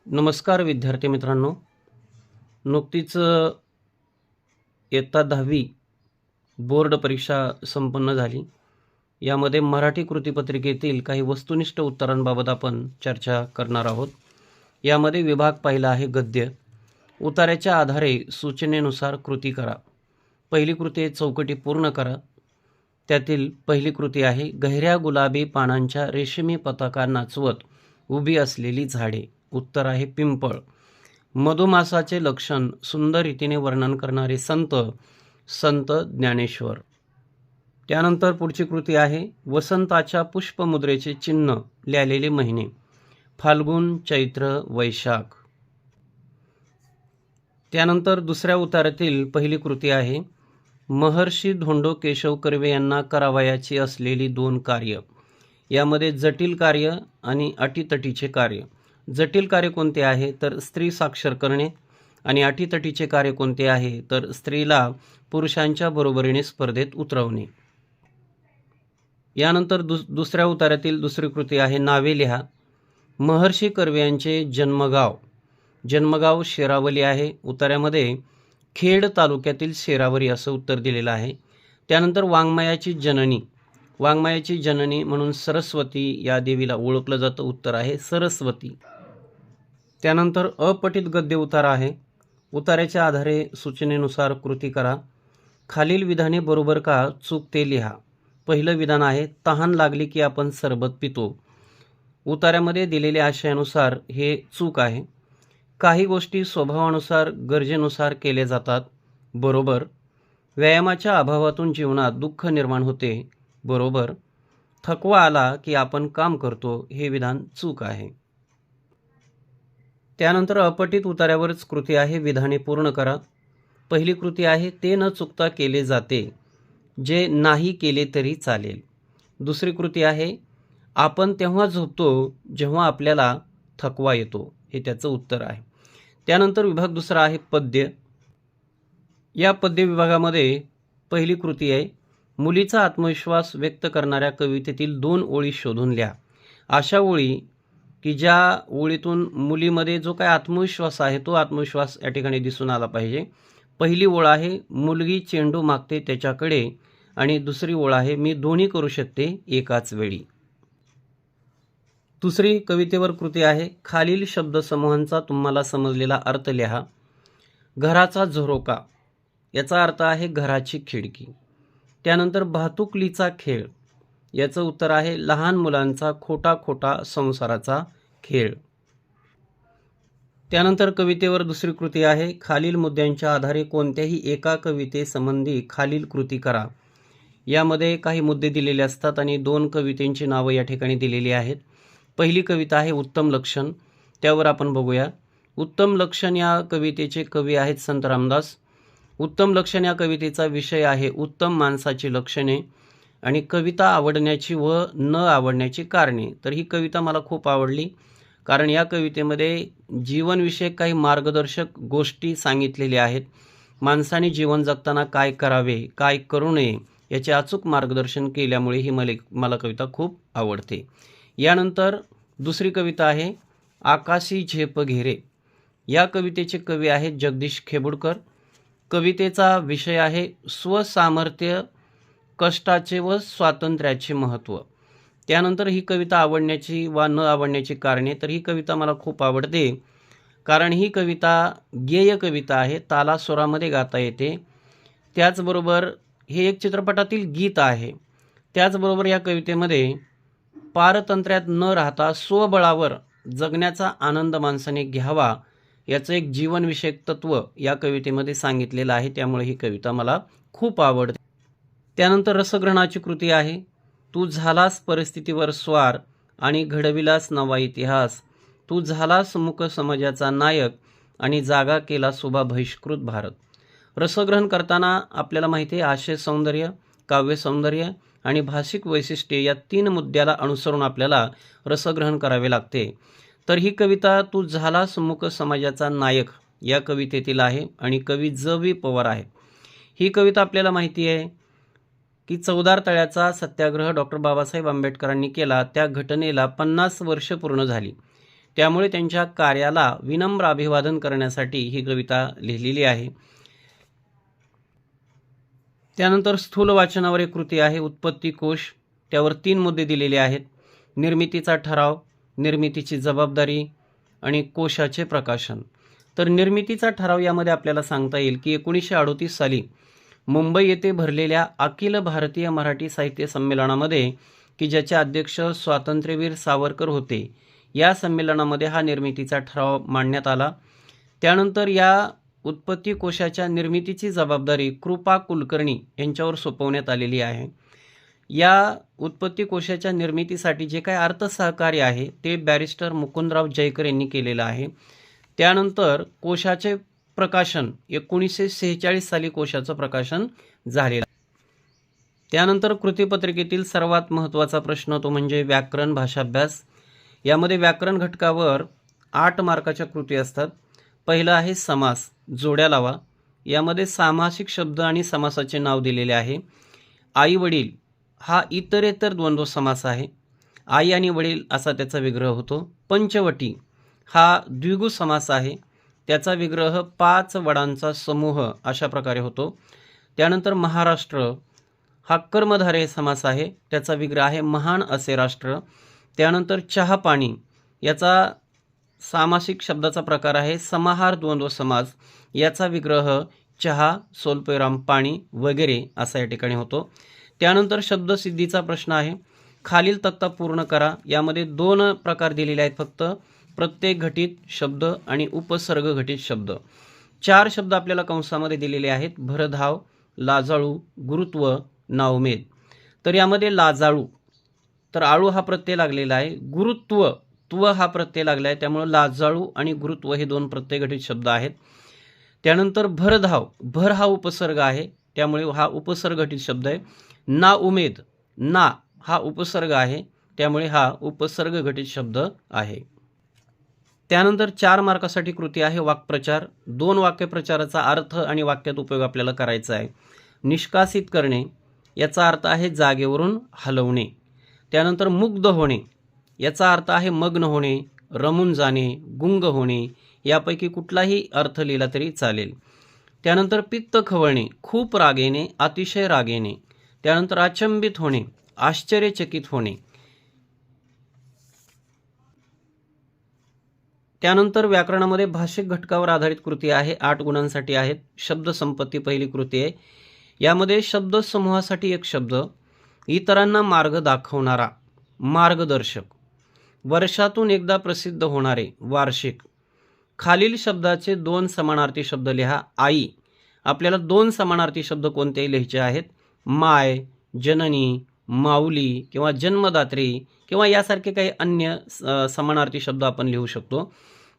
नमस्कार विद्यार्थी मित्रांनो. नुकतीच इयत्ता 10वी बोर्ड परीक्षा संपन्न झाली. यामध्ये मराठी कृतीपत्रिकेतील काही वस्तुनिष्ठ उत्तरांबाबत आपण चर्चा करणार आहोत. यामध्ये विभाग पहिला आहे गद्य. उतार्याच्या आधारे सूचनेनुसार कृती करा. पहिली कृती आहे चौकटी पूर्ण करा. त्यातील पहिली कृती आहे गहिऱ्या गुलाबी पानांच्या रेशमी पताका नाचवत उभी असलेली झाडे. उत्तर आहे पिंपळ. मधुमासाचे लक्षण सुंदर रीतीने वर्णन करणारे संत संत ज्ञानेश्वर. त्यानंतर पुढची कृती आहे वसंताच्या पुष्पमुद्रेचे चिन्ह लिहिलेले महिने. फाल्गुन चैत्र वैशाख. त्यानंतर दुसऱ्या उतारातील पहिली कृती आहे महर्षी धोंडो केशव कर्वे यांना करावयाची असलेली 2 कार्य. यामध्ये जटिल कार्य आणि अटीतटीचे कार्य. जटिल कार्य कोणते आहे तर स्त्री साक्षर करणे आणि अटीतटीचे कार्य कोणते आहे तर स्त्रीला पुरुषांच्या बरोबरीने स्पर्धेत उतरवणे. यानंतर दुसऱ्या उतारातील दुसरी कृती आहे नावे लिहा. महर्षी कर्वे यांचे जन्मगाव शेरावली आहे. उतार्यामध्ये खेड तालुक्यातील शेरावली असं उत्तर दिलेलं आहे. त्यानंतर वाङ्मयाची जननी म्हणून सरस्वती या देवीला ओळखलं जातं. उत्तर आहे सरस्वती. त्यानंतर अपठित गद्य उतारा आहे. उतार्याच्या आधारे सूचनेनुसार कृती करा. खालील विधाने बरोबर का चूक ते लिहा. पहिलं विधान आहे तहान लागली की आपण सरबत पितो. उतार्यामध्ये दिलेल्या आशयानुसार हे चूक आहे. काही गोष्टी स्वभावानुसार गरजेनुसार केल्या जातात. बरोबर. व्यायामाच्या अभावातून जीवनात दुःख निर्माण होते. बरोबर. थकवा आला की आपण काम करतो. हे विधान चूक आहे. त्यानंतर अपठित उतार्यावरच कृती आहे विधाने पूर्ण करा. पहिली कृती आहे ते न चुकता केले जाते जे नाही केले तरी चालेल. दुसरी कृती आहे आपण तेव्हा झोपतो जेव्हा आपल्याला थकवा येतो. हे त्याचं उत्तर आहे. त्यानंतर विभाग दुसरा आहे पद्य. या पद्य विभागामध्ये पहिली कृती आहे मुलीचा आत्मविश्वास व्यक्त करणाऱ्या कवितेतील 2 ओळी शोधून लिहा. अशा ओळी की ज्या ओळीतून मुलीमध्ये जो काय आत्मविश्वास आहे तो आत्मविश्वास या ठिकाणी दिसून आला पाहिजे. पहिली ओळ आहे मुलगी चेंडू मागते त्याच्याकडे आणि दुसरी ओळ आहे मी दोन्ही करू शकते एकाच वेळी. दुसरी कवितेवर कृती आहे खालील शब्दसमूहांचा तुम्हाला समजलेला अर्थ लिहा. घराचा झरोका याचा अर्थ आहे घराची खिडकी. त्यानंतर भातुकलीचा खेळ याचं उत्तर आहे लहान मुलांचा खोटा खोटा संसाराचा खेळ. त्यानंतर कवितेवर दुसरी कृती आहे खालील मुद्द्यांच्या आधारे कोणत्याही एका कवितेसंबंधी खालील कृती करा. यामध्ये काही मुद्दे दिलेले असतात आणि 2 कवितेंची नावं या ठिकाणी दिलेली आहेत. पहिली कविता आहे उत्तम लक्षण. त्यावर आपण बघूया. उत्तम लक्षण या कवितेचे कवी आहेत संत रामदास. उत्तम लक्षण या कवितेचा विषय आहे उत्तम माणसाची लक्षणे आणि कविता आवडण्याची व न आवडण्याची कारणे. तर ही कविता मला खूप आवडली कारण या कवितेमध्ये जीवनविषयक काही मार्गदर्शक गोष्टी सांगितलेल्या आहेत. माणसाने जीवन जगताना काय करावे काय करू नये याचे अचूक मार्गदर्शन केल्यामुळे ही मला कविता खूप आवडते. यानंतर दुसरी कविता आहे आकाशी झेप घेरे. या कवितेचे कवी आहेत जगदीश खेबुडकर. कवितेचा विषय आहे स्वसामर्थ्य कष्टाचे व स्वातंत्र्याचे महत्त्व. त्यानंतर ही कविता आवडण्याची वा न आवडण्याची कारणे. तर ही कविता मला खूप आवडते कारण ही कविता गेय कविता आहे. तालासुरामध्ये गाता येते. त्याचबरोबर हे एक चित्रपटातील गीत आहे. त्याचबरोबर या कवितेमध्ये पारतंत्र्यात न राहता स्वबळावर जगण्याचा आनंद माणसाने घ्यावा याचं एक जीवनविषयक तत्त्व या कवितेमध्ये सांगितलेलं आहे. त्यामुळे ही कविता मला खूप आवडते. त्यानंतर रसग्रहणाची कृती आहे तू झालास परिस्थितीवर स्वार आणि घडविलास नवा इतिहास. तू झालास मूक समाजाचा नायक आणि जागा केला सुभा बहिष्कृत भारत. रसग्रहण करताना आपल्याला माहिती आहे आशय सौंदर्य काव्य सौंदर्य आणि भाषिक वैशिष्ट्ये या 3 मुद्द्याला अनुसरून आपल्याला रसग्रहण करावे लागते. तर ही कविता तू झालास मूक समाजाचा नायक या कवितेतील आहे आणि कवी ज.वी. पवार आहे. ही कविता आपल्याला माहिती आहे की चौदार तळ्याचा सत्याग्रह डॉक्टर बाबासाहेब आंबेडकरांनी केला. त्या घटनेला 50 वर्ष पूर्ण झाली. त्यामुळे त्यांच्या कार्याला विनम्र अभिवादन करण्यासाठी ही कविता लिहिलेली आहे. त्यानंतर स्थूल वाचनावर एक कृती आहे उत्पत्ती कोश. त्यावर 3 मुद्दे दिलेले आहेत. निर्मितीचा ठराव, निर्मितीची जबाबदारी आणि कोशाचे प्रकाशन. तर निर्मितीचा ठराव यामध्ये आपल्याला सांगता येईल की 1938 साली मुंबई येथे भरलेल्या अखिल भारतीय मराठी साहित्य संमेलनामध्ये, की ज्याचे अध्यक्ष स्वातंत्र्यवीर सावरकर होते, या संमेलनामध्ये हा निर्मितीचा ठराव मांडण्यात आला. त्यानंतर या उत्पत्ती कोशाच्या निर्मितीची जबाबदारी कृपा कुलकर्णी यांच्यावर सोपवण्यात आलेली आहे. या उत्पत्ती कोशाच्या निर्मितीसाठी जे काही अर्थसहकार्य आहे ते बॅरिस्टर मुकुंदराव जयकर यांनी केलेलं आहे. त्यानंतर कोशाचे प्रकाशन 1946 साली कोशाचं प्रकाशन झालेलं. त्यानंतर कृतीपत्रिकेतील सर्वात महत्त्वाचा प्रश्न तो म्हणजे व्याकरण भाषाभ्यास. यामध्ये व्याकरण घटकावर 8 मार्काच्या कृती असतात. पहिलं आहे समास, जोड्या लावा. यामध्ये सामासिक शब्द आणि समासाचे नाव दिलेले आहे. आई वडील हा इतरेतर द्वंद्व समास आहे. आई आणि वडील असा त्याचा विग्रह होतो. पंचवटी हा द्विगु समास आहे. त्याचा विग्रह 5 वडांचा समूह अशा प्रकारे होतो. त्यानंतर महाराष्ट्र हा कर्मधारय समास आहे. त्याचा विग्रह आहे महान असे राष्ट्र. त्यानंतर चहा पाणी याचा सामासिक शब्दाचा प्रकार आहे समाहार द्वंद्व समास. याचा विग्रह चहा सोल्पेराम पाणी वगैरे असा या ठिकाणी होतो. त्यानंतर शब्दसिद्धीचा प्रश्न आहे. खालील तक्ता पूर्ण करा. यामध्ये 2 प्रकार दिलेले आहेत फक्त, प्रत्येक घटित शब्द आणि उपसर्ग घटित शब्द. 4 शब्द आपल्याला कंसामध्ये दिलेले आहेत. भरधाव, लाजाळू, गुरुत्व, नाउमेद. तर यामध्ये लाजाळू, तर आळू हा प्रत्यय लागलेला आहे. गुरुत्व, त्व हा प्रत्यय लागला आहे, त्यामुळे लाजाळू आणि गुरुत्व हे 2 प्रत्यय घटित शब्द आहेत. त्यानंतर भरधाव, भर हा उपसर्ग आहे, त्यामुळे हा उपसर्ग घटित शब्द आहे. ना उमेद, ना हा उपसर्ग आहे, त्यामुळे हा उपसर्ग घटित शब्द आहे. त्यानंतर 4 मार्कासाठी कृती आहे वाक्प्रचार. 2 वाक्यप्रचाराचा अर्थ आणि वाक्यात उपयोग आपल्याला करायचा आहे. निष्कासित करणे याचा अर्थ आहे जागेवरून हलवणे. त्यानंतर मुग्ध होणे याचा अर्थ आहे मग्न होणे, रमून जाणे, गुंग होणे. यापैकी कुठलाही अर्थ लिहिला तरी चालेल. त्यानंतर पित्त खवळणे, खूप राग येणे, अतिशय राग येणे. त्यानंतर अचंबित होणे, आश्चर्यचकित होणे. त्यानंतर व्याकरणामध्ये भाषिक घटकावर आधारित कृती आहे. 8 गुणांसाठी आहेत. शब्दसंपत्ती पहिली कृती आहे. यामध्ये शब्दसमूहासाठी एक शब्द, इतरांना मार्ग दाखवणारा मार्गदर्शक, वर्षातून एकदा प्रसिद्ध होणारे वार्षिक. खालील शब्दाचे 2 समानार्थी शब्द लिहा. आई, आपल्याला 2 समानार्थी शब्द कोणतेही लिहायचे आहेत. माय, जननी, माऊली किंवा जन्मदात्री किंवा यासारखे काही अन्य समानार्थी शब्द आपण लिहू शकतो.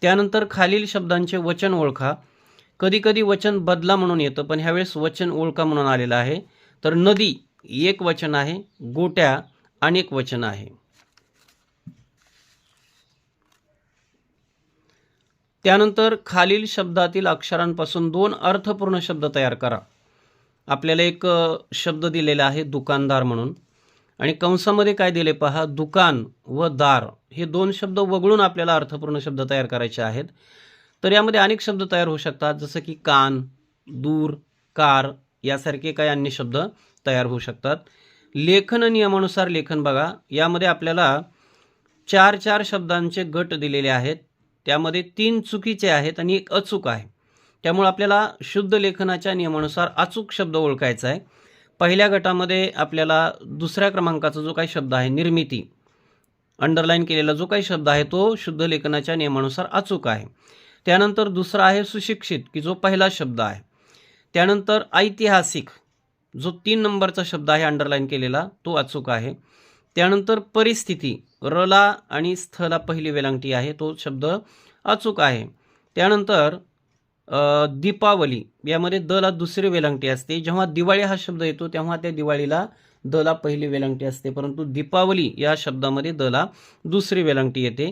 त्यानंतर खालील शब्दांचे वचन ओळखा. कधी कधी वचन बदला म्हणून येतं, पण ह्यावेळेस वचन ओळखा म्हणून आलेलं आहे. तर नदी एक वचन आहे, गोट्या अनेक वचन आहे. त्यानंतर खालील शब्दातील अक्षरांपासून 2 अर्थपूर्ण शब्द तयार करा. आपल्याला एक शब्द दिलेला आहे दुकानदार म्हणून, आणि कंसामध्ये काय दिले पहा, दुकान व दार हे 2 शब्द वगळून आपल्याला अर्थपूर्ण शब्द तयार करायचे आहेत. तर यामध्ये अनेक शब्द तयार होऊ शकतात, जसं की कान, दूर, कार यासारखे काही अन्य शब्द तयार होऊ शकतात. लेखन नियमानुसार लेखन बघा. यामध्ये आपल्याला 4 शब्दांचे गट दिलेले आहेत. त्यामध्ये 3 चुकीचे आहेत आणि 1 अचूक आहे. त्यामुळे आपल्याला शुद्ध लेखनाच्या नियमानुसार अचूक शब्द ओळखायचा आहे. पहिल्या गटामध्ये आपल्याला 2ऱ्या क्रमांकाचा जो काही शब्द आहे निर्मिती, अंडरलाईन केलेला जो काही शब्द आहे तो शुद्ध लेखनाच्या नियमानुसार अचूक आहे. त्यानंतर 2रा आहे सुशिक्षित, की जो पहिला शब्द आहे. त्यानंतर ऐतिहासिक, जो 3 नंबरचा शब्द आहे अंडरलाईन केलेला, तो अचूक आहे. त्यानंतर परिस्थिती, रला आणि स्थला पहिली वेलांटी आहे, तो शब्द अचूक आहे. त्यानंतर दीपावली, यामध्ये दला 2री वेलांटी असते. जेव्हा दिवाळी हा शब्द येतो तेव्हा त्या दिवाळीला दला पहिली वेलांटी असते, परंतु दीपावली या शब्दामध्ये दला 2री वेलांटी येते.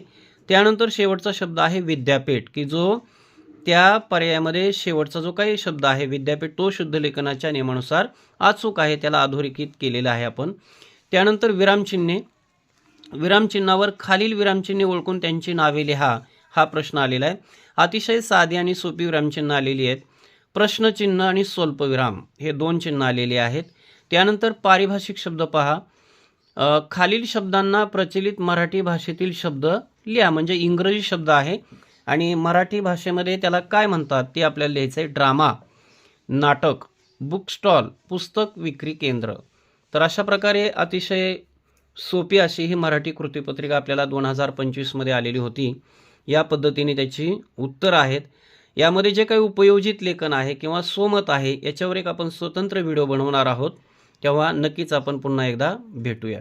त्यानंतर शेवटचा शब्द आहे विद्यापीठ, की जो त्या पर्यायामध्ये शेवटचा जो काही शब्द आहे विद्यापीठ, तो शुद्ध लेखनाच्या नियमानुसार अचूक आहे, त्याला अधोरेखित केलेला आहे आपण. त्यानंतर विरामचिन्हे, विरामचिन्हावर खालील विरामचिन्हे ओळखून त्यांची नावे लिहा हा प्रश्न आलेला आहे. अतिशय साधी आणि सोपी विरामचिन्ह आलेली आहेत. प्रश्नचिन्ह आणि स्वल्पविराम हे 2 चिन्ह आलेले आहेत. त्यानंतर पारिभाषिक शब्द पहा. खालील शब्दांना प्रचलित मराठी भाषेतील शब्द लिहा. म्हणजे इंग्रजी शब्द आहे आणि मराठी भाषेमध्ये त्याला काय म्हणतात ते आपल्याला लिहायचं आहे. ड्रामा, नाटक, बुक स्टॉल, पुस्तक विक्री केंद्र. तर अशा प्रकारे अतिशय सोपी अशी ही मराठी कृतीपत्रिका आपल्याला 2025 मध्ये आलेली होती. या पद्धतीने त्याची उत्तर आहेत. यामध्ये जे काही उपयोजित लेखन आहे किंवा स्वमत आहे याच्यावर एक आपण स्वतंत्र व्हिडिओ बनवणार आहोत. तेव्हा नक्कीच आपण पुन्हा एकदा भेटूया.